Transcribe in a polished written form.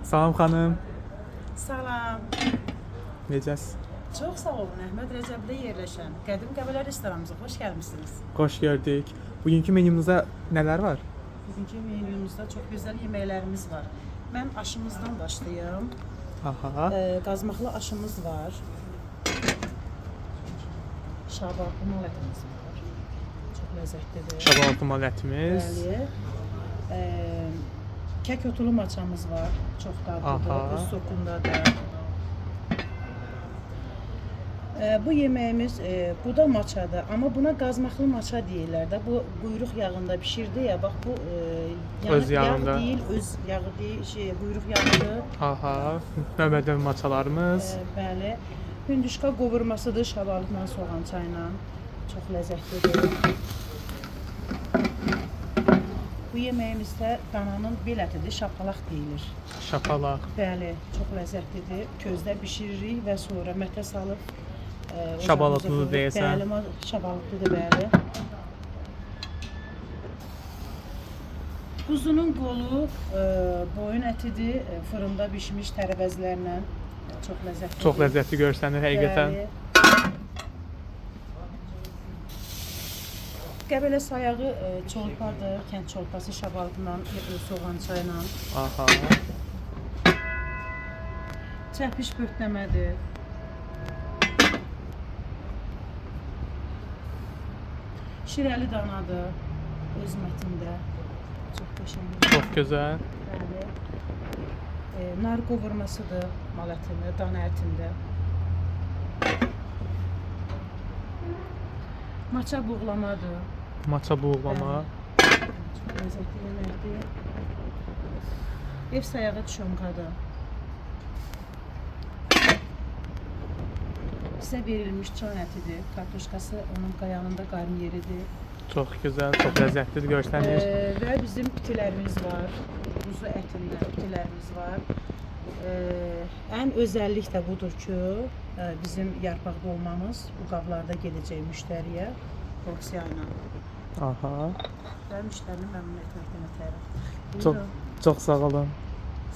Salam xanım. Salam. Necəsiz? Çox sağ olun. Əhməd Rəcəbdə yerləşən Qədim Qəbələ restoranımıza xoş gəlmisiniz. Xoş gördük. Bugünkü menümüzdə nələr var? Bugünkü menümüzdə çox gözəl yeməklərimiz var. Mən aşımızdan başlayım. Aha. Qazmaqlı aşımız var. Şabaldı mal ətimiz var. Çox ləzzətlidir. Şabaldı mal ətimiz. Bəli. Kək otulu maçamız var. Çox dadlıdır. Öz sokundadır. Bu yeməyimiz bu da maçadır, amma buna qazmaqlı maça deyirlər də. Bu quyruq yağında bişirdi ya, bax bu öz yağında. Yağ deyil, öz yağı deyil, quyruq yağıdır. Aha, növbədə maçalarımız. Bəli. Hündüşka qovurmasıdır şabalıqla, soğan çayla. Çox ləzzətlidir. Bu yeməyimizdə dananın bel ətidir, şapalaq deyilir. Şapalaq. Bəli, çox ləzzətlidir. Közdə bişiririk və sonra mətə salıb şabalıqlıdır deyəsən. Bəli, şabalıqlıdır, bəli. Quzunun qolu boyun ətidir, fırında bişmiş tərəvəzlərlə. Çox ləzzətlidir. Çox ləzzətli görsənir həqiqətən. Bəli. Qəbələ sayağı çolpadır, kənd çolpası şabalıqla, soğan çayla. Aha. Çəpiş böhtəmədir. Şirəli danadır öz mətində. Çox qəşəngdir. Çox gözəl. Bəli. Nar qovurmasıdır mal ətində, dana ətində. Maça buğlamadır. Maça buğlama. Çox ləzzətli yeməkdir. Ev sayağı çonkadır. Bizə verilmiş çan ətidir. Kartoşkası onun qayanında qarın yeridir. Çox gözəl, çox ləzzətli görsənir. Və bizim pitilərimiz var. Quzu ətindən pitilərimiz var. Ən özəllik də budur ki, bizim yarpaq dolmamız bu qablarda gedəcək müştəriyə porsiya ilə. Aha. Və müştərini məmnun etməkdən ötəri. Çox sağ olun.